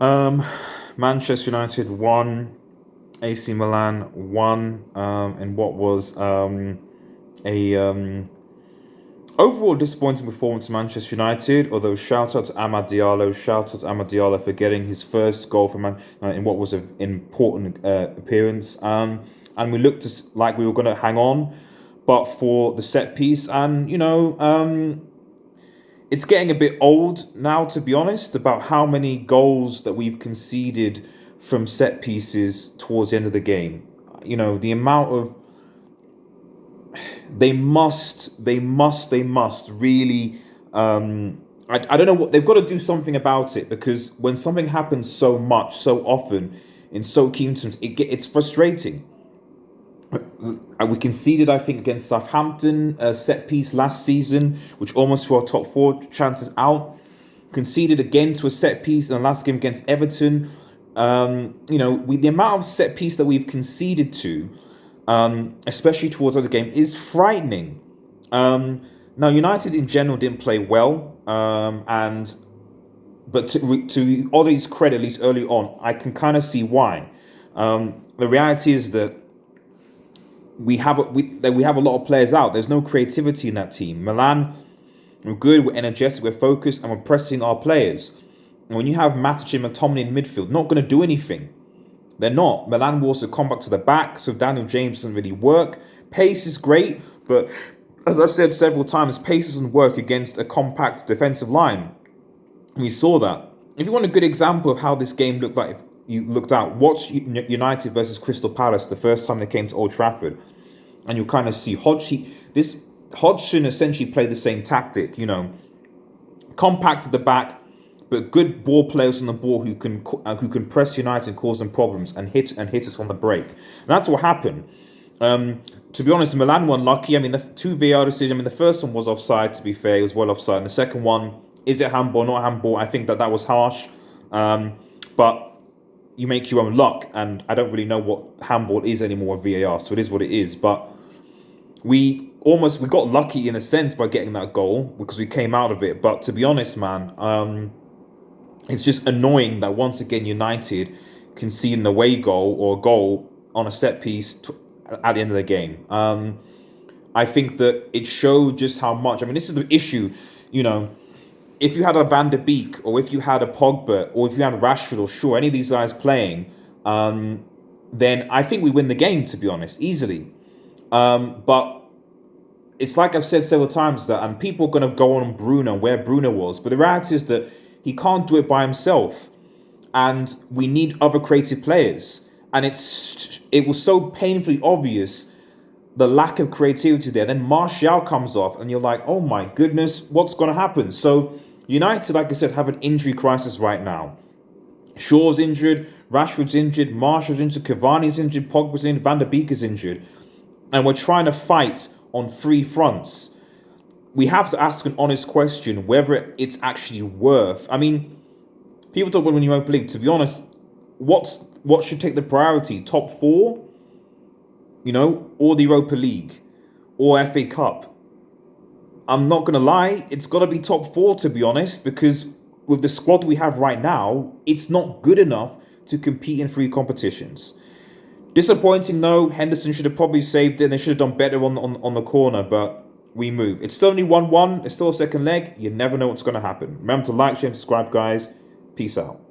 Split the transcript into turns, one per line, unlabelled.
Um, Manchester United won, AC Milan won, and what was a overall disappointing performance for Manchester United. Although shout out to Amad Diallo for getting his first goal for Man in what was an important appearance. And we looked like we were going to hang on, but for the set piece, and it's getting a bit old now, to be honest, about how many goals that we've conceded from set pieces towards the end of the game. The amount of they must really. I don't know what they've got to do something about it, because when something happens so much, so often, in so key terms, it's frustrating. We conceded, I think, against Southampton a set piece last season, which almost threw our top four chances out. Conceded again to a set piece in the last game against Everton. The amount of set piece that we've conceded to, especially towards the other game, is frightening. Now, United in general didn't play well, and but to Ollie's credit, at least early on, I can kind of see why. The reality is that we have a lot of players out. There's no creativity in that team. Milan, we're good, we're energetic, we're focused, and we're pressing our players. And when you have Matic and McTominay in midfield, not going to do anything. They're not. Milan will also come back to the back, so Daniel James doesn't really work. Pace is great, but as I've said several times, pace doesn't work against a compact defensive line. We saw that. If you want a good example of how this game looked like, you looked out, watch United versus Crystal Palace the first time they came to Old Trafford, and you'll kind of see Hodgson essentially played the same tactic, compact at the back, but good ball players on the ball who can press United and cause them problems and hit us on the break. And that's what happened. To be honest, Milan were unlucky. I mean, the two VAR decisions. I mean, the first one was offside. To be fair, it was well offside. And the second one, is it handball, not handball? I think that was harsh. But you make your own luck, and I don't really know what handball is anymore with VAR, so it is what it is. But we got lucky in a sense by getting that goal because we came out of it. But to be honest, man, it's just annoying that once again United concede an away goal or a goal on a set piece at the end of the game. I think that it showed just how much. I mean, this is the issue, if you had a Van der Beek, or if you had a Pogba, or if you had Rashford or Shaw, any of these guys playing, then I think we win the game, to be honest, easily. But it's like I've said several times that, and people are going to go on Bruno, where Bruno was, but the reality is that he can't do it by himself, and we need other creative players. And it was so painfully obvious the lack of creativity there. Then Martial comes off, and you're like, oh my goodness, what's going to happen? So United, like I said, have an injury crisis right now. Shaw's injured, Rashford's injured, Martial's injured, Cavani's injured, Pogba's injured, Van der Beek is injured. And we're trying to fight on three fronts. We have to ask an honest question whether it's actually worth. I mean, people talk about when Europa League. To be honest, what should take the priority? Top four? Or the Europa League, or FA Cup. I'm not going to lie, it's got to be top four, to be honest, because with the squad we have right now, it's not good enough to compete in three competitions. Disappointing, though. Henderson should have probably saved it, and they should have done better on the corner, but we move. It's still only 1-1. It's still a second leg. You never know what's going to happen. Remember to like, share, and subscribe, guys. Peace out.